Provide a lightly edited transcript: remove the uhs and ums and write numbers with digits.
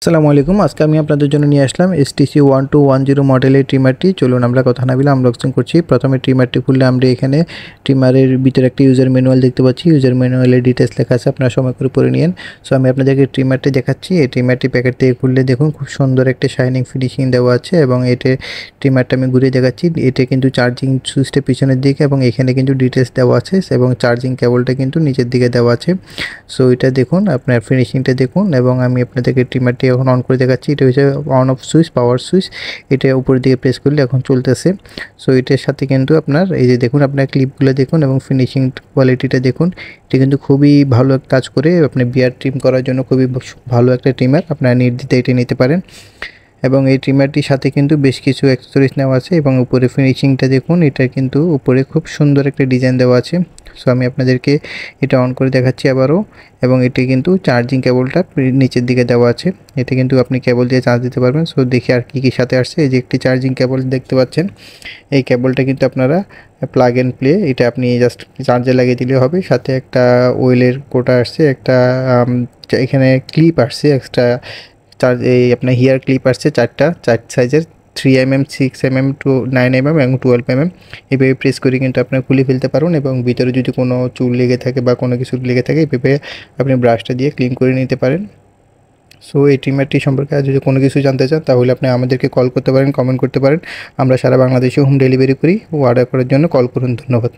আসসালামু আলাইকুম। আজকে আমি আপনাদের জন্য নিয়ে আসলাম এসটিসি 1210 মডেলের ট্রিমারটি। চলুন আমরা কথা না বলে আনবক্সিং করছি। প্রথমে ট্রিমারটি খুললে আমরা এখানে ট্রিমারের ভিতরে একটা ইউজার ম্যানুয়াল দেখতে পাচ্ছি। ইউজার ম্যানুয়ালের ডিটেলস লেখা আছে, আপনারা সময় করে পড়ে নিন। সো আমি আপনাদেরকে ট্রিমারটি দেখাচ্ছি। এই ট্রিমারটি প্যাকেট থেকে খুললে দেখুন খুব সুন্দর একটা শাইনিং ফিনিশিং দেওয়া আছে এবং ট্রিমারটা আমি ঘুরিয়ে দেখাচ্ছি। এটা কিন্তু চার্জিং সুইচটা পিছনের দিকে এবং এখানে কিন্তু ডিটেলস দেওয়া আছে এবং চার্জিং কেবলটা কিন্তু নিচের দিকে দেওয়া আছে। সো এটা দেখুন, আপনার ফিনিশিংটা দেখুন এবং আমি আপনাদেরকে ট্রিমারটি এখন অন করে দেখাচ্ছি। এটা হচ্ছে on off switch, power switch. এটা উপরের দিকে প্রেস করলে এখন চলতেছে। সো এটার সাথে কিন্তু আপনার এই যে দেখুন, আপনার ক্লিপগুলো দেখুন এবং ফিনিশিং কোয়ালিটিটা দেখুন। এটা কিন্তু খুবই ভালো কাজ করে। আপনি বিয়ার ট্রিম করার জন্য খুবই ভালো একটা ট্রিমার, আপনারা নির্দ্বিধায় এটা নিতে পারেন। এবং এই ট্রিমারটির সাথে কিন্তু বেশ কিছু অ্যাক্সেসরিজ নেওয়া আছে এবং উপরে ফিনিশিংটা দেখুন। এটা কিন্তু উপরে খুব সুন্দর একটা ডিজাইন দেওয়া আছে। সো আমি আপনাদেরকে এটা অন করে দেখাচ্ছি আবারও। এবং এটি কিন্তু চার্জিং কেবলটা নিচের দিকে দেওয়া আছে। এটা কিন্তু আপনি কেবল দিয়ে চার্জ দিতে পারবেন। সো দেখি আর কী কী সাথে আসছে। এই যে একটি চার্জিং কেবল দেখতে পাচ্ছেন, এই কেবলটা কিন্তু আপনারা প্লাগ অ্যান্ড প্লে, এটা আপনি জাস্ট চার্জে লাগিয়ে দিলে হবে। সাথে একটা ওয়েলের কোটা আসছে, একটা এখানে ক্লিপ আসছে এক্সট্রা চার্জ, এই আপনার হিয়ার ক্লিপ আসছে চার সাইজের, 3mm, 6mm, 9mm এবং 12mm। এভাবে প্রেস করে কিন্তু আপনার খুলে ফেলতে পারুন এবং ভিতরে যদি কোনো চুল লেগে থাকে বা কোনো কিছু লেগে থাকে এভাবে আপনি ব্রাশটা দিয়ে ক্লিন করে নিতে পারেন। সো এই ট্রিমারটি সম্পর্কে যদি কোনো কিছু জানতে চান তাহলে আপনি আমাদেরকে কল করতে পারেন, কমেন্ট করতে পারেন। আমরা সারা বাংলাদেশে হোম ডেলিভারি করি। অর্ডার করার জন্য কল করুন। ধন্যবাদ।